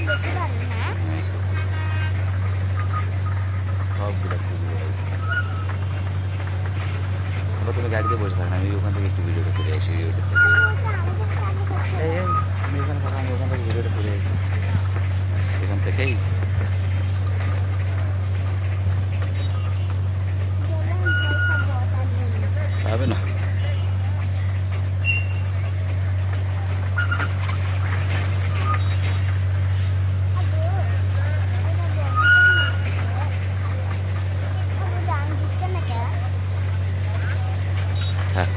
বেশি ভালো না। সবগুলো খুবই ভালো। আমরা তুমি গাড়িতে বসে থাকেন, আমি ওখান থেকে একটু ভিডিওটা করে আসি। ভিডিওটা থেকে এই এই আমি এখানে থাকা, আমি ওখান থেকে ভিডিওটা করে আসি এখান থেকেই। হবে না, হ্যাঁ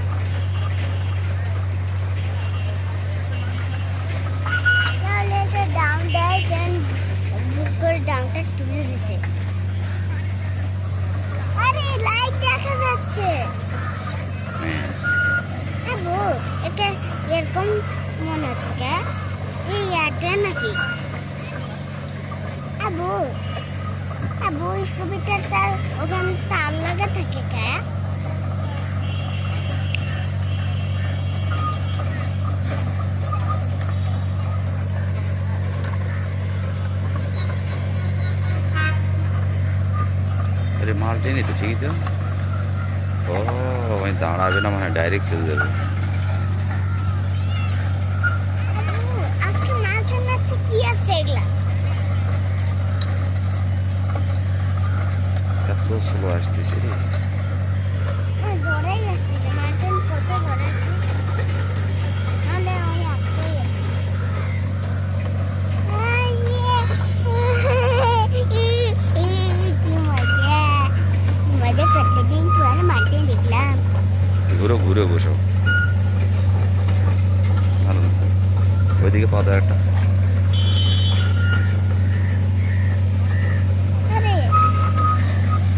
তাহলে এটা ডাউন দেয়, দেন বুক করে ডাউনটা তুলে দিছে। আরে লাইট দেখা যাচ্ছে। হ্যাঁ আবু এটা এরকম মনে হচ্ছে কে? এই এয়ারটেল নাকি? আবু আবু স্কুবিটার তার ওখানে তার লাগা থাকে কে? अरे माल्टे नहीं तो ठीक है। ओ वहीं दाड़ा ना मैं डायरेक्ट चल जाए। আবু আজকে মাঠে নাচছে কি আছে এগুলা? এত স্লো আসতেছে রে। জোরেই আসছে, মাঠে কত জোরে আছে। নাহলে ওই আসতেই আছে। কি মজা, মজা প্রত্যেকদিন পুরো মাঠে দেখলাম। ঘুরে ঘুরে বসো, ভালো না? ওইদিকে পাওয়া যায় একটা। আরে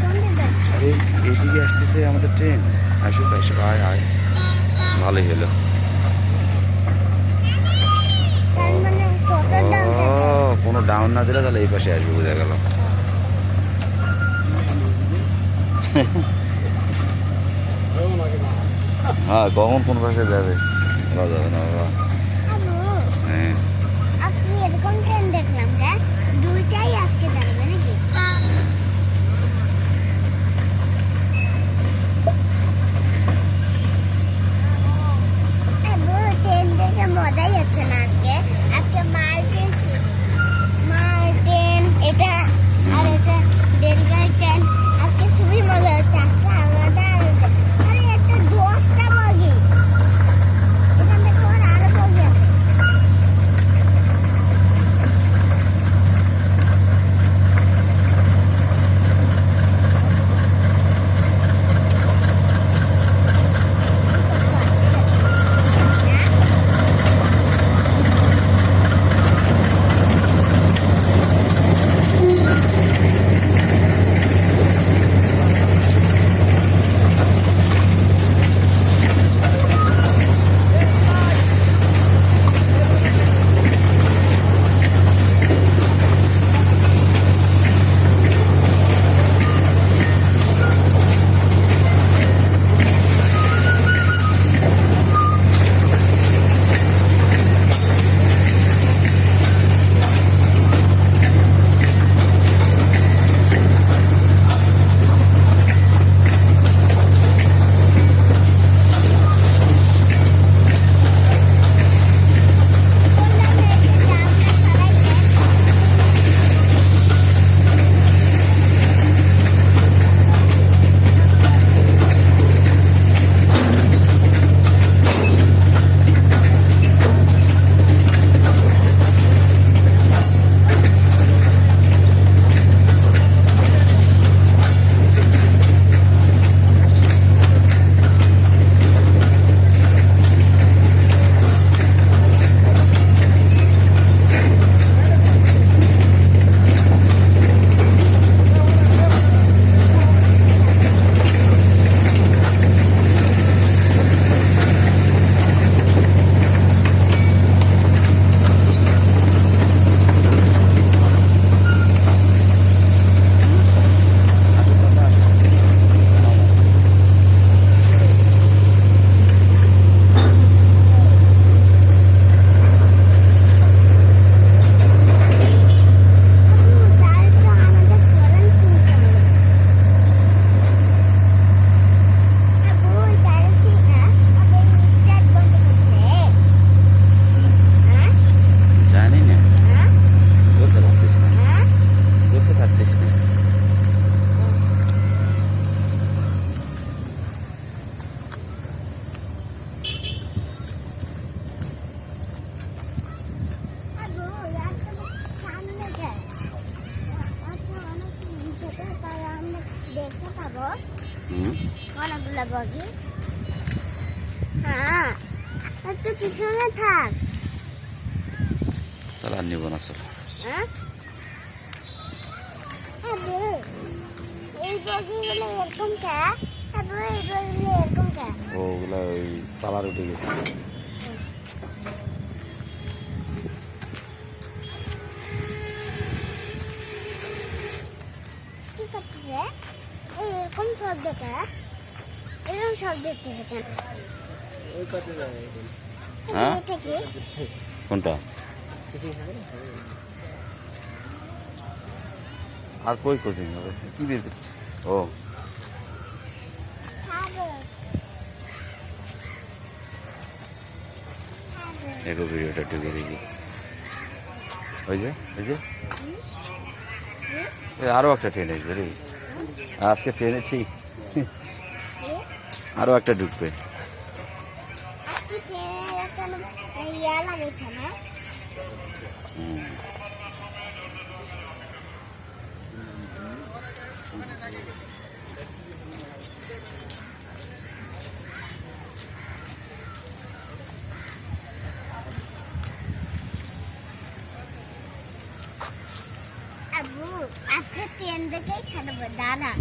কোনটা যাচ্ছে? আরে এইদিকে আসতেছে আমাদের ট্রেন। আসুক আসুক, আয় আয়, ভালোই হলো। তার মানে ছোট ডাউনটা ও কোনো ডাউন না দিলে তাহলে এই পাশে আসবে, বোঝা গেল। হ্যাঁ কখন কোন পাশে যাবে বলা যাবে না বাবা। আবু হ্যাঁ আজকে এরকম ট্রেন দেখলাম যে দুইটাই আজকে দাঁড়াবে নাকি? আবু ট্রেন দেখে মজাই হচ্ছে না আজকে। আজকে মাল ট্রেন ছিল, মাল ট্রেন এটা আর এটা রেলগাড়ি ট্রেন। আজকে খুবই মজা হচ্ছে, আজকে আলাদা আলাদা। আরে একটা 10টা বগি, এখান থেকে আরো বগি হ্যাঁ একটু পিছনে থাক তাহলে আর নিবো না, চলো। হ্যাঁ এই বগিগুলো এরকম কে এই বগিগুলো এরকম কে ও ওগুলা ওই কালার উঠে গেছে। কি করতেছে এরকম শব্দ কে এরকম শব্দ দিতেছে কেন হ্যাঁ এটা কি কোনটা? আর কই কোচিং হবে কি বের করছে? ও দেখো ভিডিওটা ঢুকে দেখি। ওই যে আরো একটা ট্রেন আসবে রে আজকে, ট্রেনে ঠিক আরো একটা ঢুকবে। আজকে ট্রেনে ইয়া লাগাইছে না হুম। আবু আজকে ট্রেন দেখেই খারাপ দাঁড়া